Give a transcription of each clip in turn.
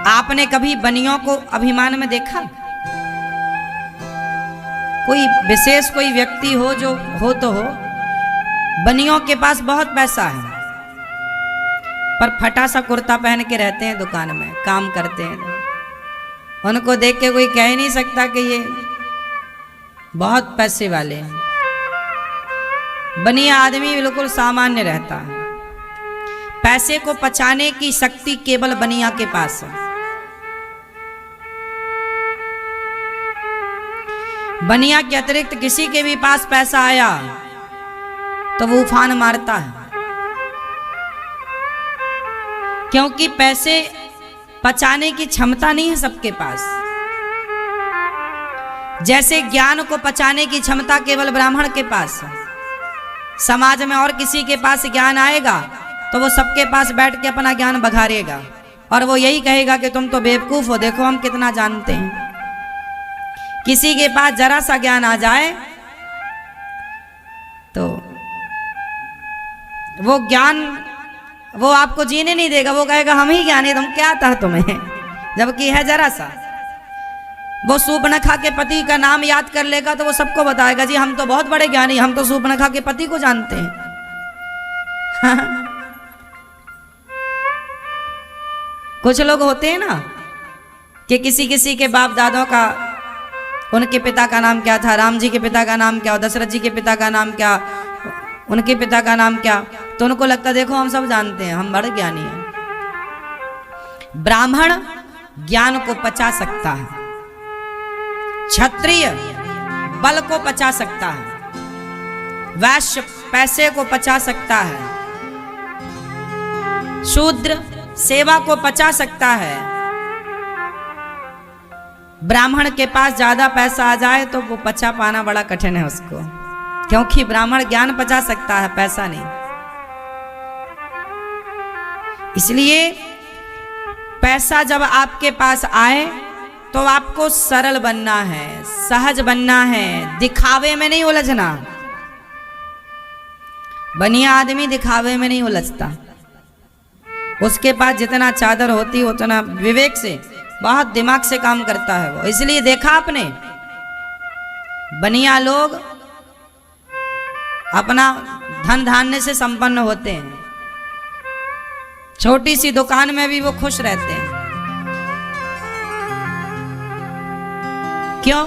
आपने कभी बनियों को अभिमान में देखा? कोई विशेष कोई व्यक्ति हो जो हो तो हो, बनियों के पास बहुत पैसा है पर फटा सा कुर्ता पहन के रहते हैं, दुकान में काम करते हैं। उनको देख के कोई कह ही नहीं सकता कि ये बहुत पैसे वाले हैं। बनिया आदमी बिल्कुल सामान्य रहता है। पैसे को पचाने की शक्ति केवल बनिया के पास है। बनिया के अतिरिक्त किसी के भी पास पैसा आया तो वो उफान मारता है, क्योंकि पैसे पचाने की क्षमता नहीं है सबके पास। जैसे ज्ञान को पचाने की क्षमता केवल ब्राह्मण के पास है। समाज में और किसी के पास ज्ञान आएगा तो वो सबके पास बैठ के अपना ज्ञान बघारेगा और वो यही कहेगा कि तुम तो बेवकूफ हो, देखो हम कितना जानते हैं। किसी के पास जरा सा ज्ञान आ जाए तो वो ज्ञान वो आपको जीने नहीं देगा। वो कहेगा हम ही ज्ञानी, तुम क्या था तुम्हें, जबकि है जरा सा। वो सूर्पनखा के पति का नाम याद कर लेगा तो वो सबको बताएगा जी हम तो बहुत बड़े ज्ञानी, हम तो सूर्पनखा के पति को जानते हैं। कुछ लोग होते हैं ना कि किसी किसी के बाप दादों का, उनके पिता का नाम क्या था, राम जी के पिता का नाम क्या, दशरथ जी के पिता का नाम क्या, उनके पिता का नाम क्या, तो उनको लगता देखो हम सब जानते हैं, हम बड़े ज्ञानी हैं। ब्राह्मण ज्ञान को पचा सकता है, क्षत्रिय बल को पचा सकता है, वैश्य पैसे को पचा सकता है, शूद्र सेवा को पचा सकता है। ब्राह्मण के पास ज्यादा पैसा आ जाए तो वो पचा पाना बड़ा कठिन है उसको, क्योंकि ब्राह्मण ज्ञान पचा सकता है, पैसा नहीं। इसलिए पैसा जब आपके पास आए तो आपको सरल बनना है, सहज बनना है, दिखावे में नहीं उलझना। बनिया आदमी दिखावे में नहीं उलझता। उसके पास जितना चादर होती उतना विवेक से, बहुत दिमाग से काम करता है वो। इसलिए देखा आपने बनिया लोग अपना धन धान्य से संपन्न होते हैं, छोटी सी दुकान में भी वो खुश रहते हैं। क्यों?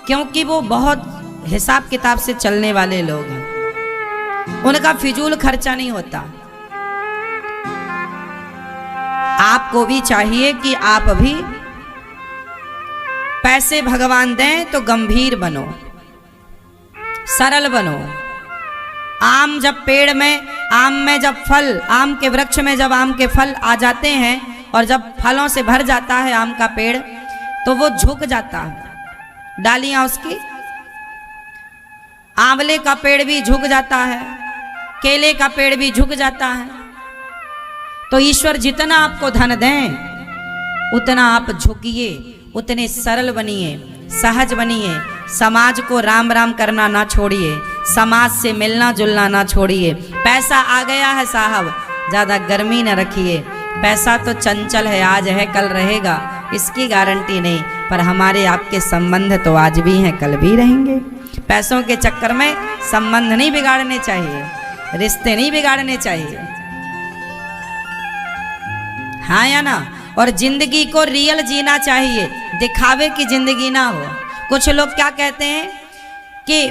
क्योंकि वो बहुत हिसाब किताब से चलने वाले लोग हैं, उनका फिजूल खर्चा नहीं होता। आपको भी चाहिए कि आप भी पैसे भगवान दें तो गंभीर बनो, सरल बनो। आम जब पेड़ में, आम में जब फल, आम के वृक्ष में जब आम के फल आ जाते हैं और जब फलों से भर जाता है आम का पेड़ तो वो झुक जाता है, डालियां उसकी। आंवले का पेड़ भी झुक जाता है, केले का पेड़ भी झुक जाता है। तो ईश्वर जितना आपको धन दें उतना आप झुकिए, उतने सरल बनिए, सहज बनिए। समाज को राम राम करना ना छोड़िए, समाज से मिलना जुलना ना छोड़िए। पैसा आ गया है साहब, ज़्यादा गर्मी न रखिए। पैसा तो चंचल है, आज है कल रहेगा, इसकी गारंटी नहीं, पर हमारे आपके संबंध तो आज भी हैं कल भी रहेंगे। पैसों के चक्कर में संबंध नहीं बिगाड़ने चाहिए, रिश्ते नहीं बिगाड़ने चाहिए, हाँ या ना। और जिंदगी को रियल जीना चाहिए, दिखावे की जिंदगी ना हो। कुछ लोग क्या कहते हैं कि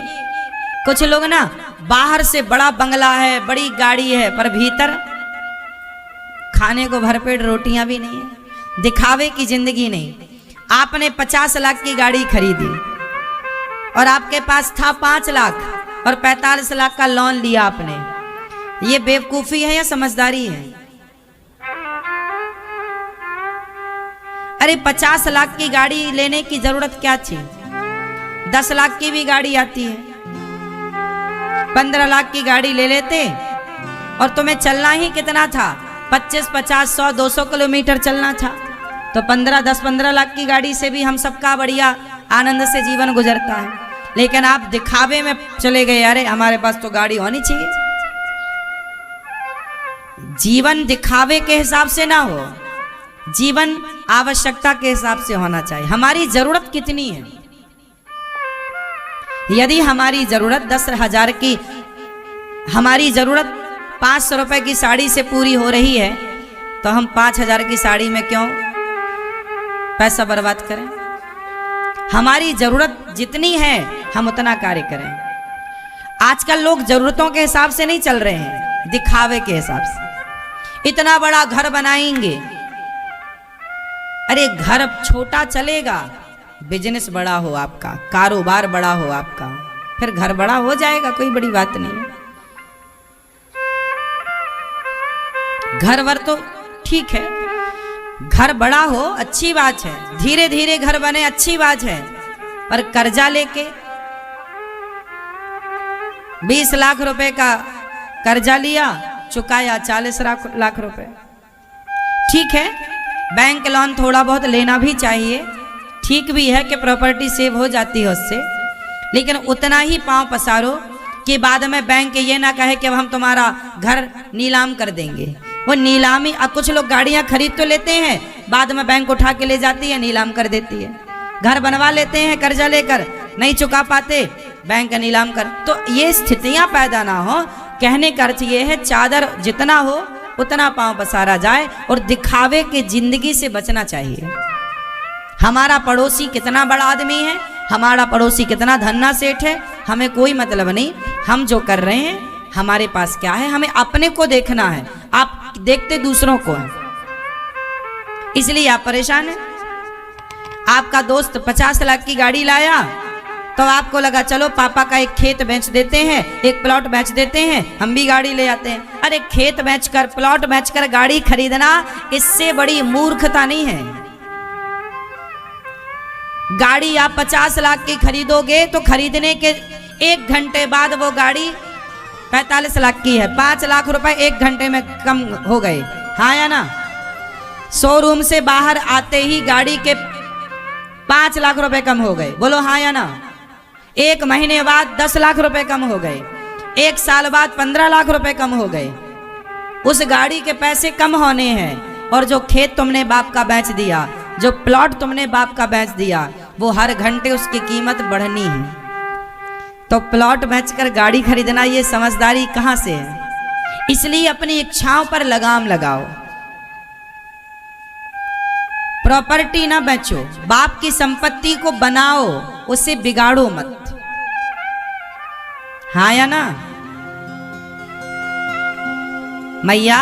कुछ लोग ना बाहर से बड़ा बंगला है, बड़ी गाड़ी है, पर भीतर खाने को भरपेट रोटियां भी नहीं है। दिखावे की जिंदगी नहीं। आपने 50 लाख की गाड़ी खरीदी और आपके पास था 5 लाख और 45 लाख का लोन लिया आपने, ये बेवकूफी है या समझदारी है? अरे 50 लाख की गाड़ी लेने की जरूरत क्या थी? 10 लाख की भी गाड़ी आती है, 15 लाख की गाड़ी ले लेते और तुम्हें चलना ही कितना था? 25, 50, 100, 200 किलोमीटर चलना था। तो 10-15 लाख की गाड़ी से भी हम सबका बढ़िया आनंद से जीवन गुजरता है। लेकिन आप दिखावे में चले गए, अरे हमारे पास तो गाड़ी होनी चाहिए। जीवन दिखावे के हिसाब से ना हो, जीवन आवश्यकता के हिसाब से होना चाहिए। हमारी जरूरत कितनी है? यदि हमारी जरूरत 10,000 की, हमारी जरूरत 500 रुपए की साड़ी से पूरी हो रही है, तो हम 5,000 की साड़ी में क्यों पैसा बर्बाद करें? हमारी जरूरत जितनी है हम उतना कार्य करें। आजकल लोग जरूरतों के हिसाब से नहीं चल रहे हैं, दिखावे के हिसाब से। इतना बड़ा घर बनाएंगे, अरे घर छोटा चलेगा, बिजनेस बड़ा हो आपका, कारोबार बड़ा हो आपका, फिर घर बड़ा हो जाएगा, कोई बड़ी बात नहीं है। घर वर तो ठीक है, घर बड़ा हो अच्छी बात है, धीरे धीरे घर बने अच्छी बात है, पर कर्जा लेके 20 लाख रुपए का कर्जा लिया, चुकाया 40 लाख रुपए। ठीक है, बैंक लोन थोड़ा बहुत लेना भी चाहिए, ठीक भी है कि प्रॉपर्टी सेव हो जाती है उससे, लेकिन उतना ही पांव पसारो कि बाद में बैंक ये ना कहे कि अब हम तुम्हारा घर नीलाम कर देंगे। वो नीलामी, अब कुछ लोग गाड़ियां खरीद तो लेते हैं, बाद में बैंक उठा के ले जाती है, नीलाम कर देती है। घर बनवा लेते हैं कर्जा लेकर, नहीं चुका पाते, बैंक नीलाम कर। तो ये स्थितियां पैदा ना हो। कहने का अर्थ ये है, चादर जितना हो उतना पांव पसारा जाए और दिखावे के जिंदगी से बचना चाहिए। हमारा पड़ोसी कितना बड़ा आदमी है, हमारा पड़ोसी कितना धन्ना सेठ है, हमें कोई मतलब नहीं। हम जो कर रहे हैं, हमारे पास क्या है, हमें अपने को देखना है। आप देखते दूसरों को हैं, इसलिए आप परेशान हैं। आपका दोस्त 50 लाख की गाड़ी लाया, तो आपको लगा चलो पापा का एक खेत बेच देते हैं, एक प्लॉट बेच देते हैं, हम भी गाड़ी ले आते हैं। अरे खेत बेचकर, प्लॉट बेचकर गाड़ी खरीदना, इससे बड़ी मूर्खता नहीं है। गाड़ी आप 50 लाख की खरीदोगे तो खरीदने के 1 घंटे बाद वो गाड़ी 45 लाख की है। 5 लाख रुपए 1 घंटे में कम हो गए, हाँ या ना? शोरूम से बाहर आते ही गाड़ी के 5 लाख रुपए कम हो गए, बोलो हाँ या ना? 1 महीने बाद 10 लाख रुपए कम हो गए, 1 साल बाद 15 लाख रुपए कम हो गए। उस गाड़ी के पैसे कम होने हैं, और जो खेत तुमने बाप का बेच दिया, जो प्लॉट तुमने बाप का बेच दिया, वो हर घंटे उसकी कीमत बढ़नी है। तो प्लॉट बेचकर गाड़ी खरीदना, ये समझदारी कहां से है? इसलिए अपनी इच्छाओं पर लगाम लगाओ। प्रॉपर्टी ना बेचो, बाप की संपत्ति को बनाओ, उसे बिगाड़ो मत, हाँ या ना? मैया,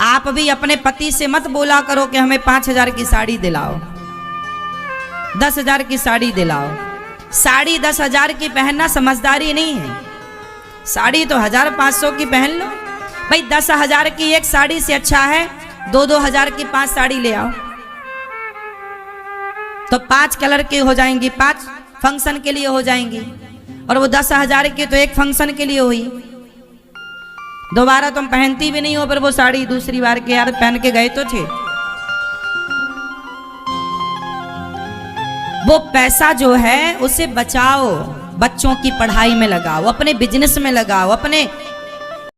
आप भी अपने पति से मत बोला करो कि हमें 5,000 की साड़ी दिलाओ, 10,000 की साड़ी दिलाओ। साड़ी 10,000 की पहनना समझदारी नहीं है। साड़ी तो 1,500 की पहन लो भाई। 10,000 की एक साड़ी से अच्छा है 2,000 की 5 साड़ी ले आओ, तो 5 कलर की हो जाएंगी, 5 फंक्शन के लिए हो जाएंगी, और वो 10,000 की तो एक फंक्शन के लिए हुई। दोबारा तुम पहनती भी नहीं हो, पर वो साड़ी दूसरी बार के यार पहन के गए तो थे। वो पैसा जो है उसे बचाओ, बच्चों की पढ़ाई में लगाओ, अपने बिजनेस में लगाओ, अपने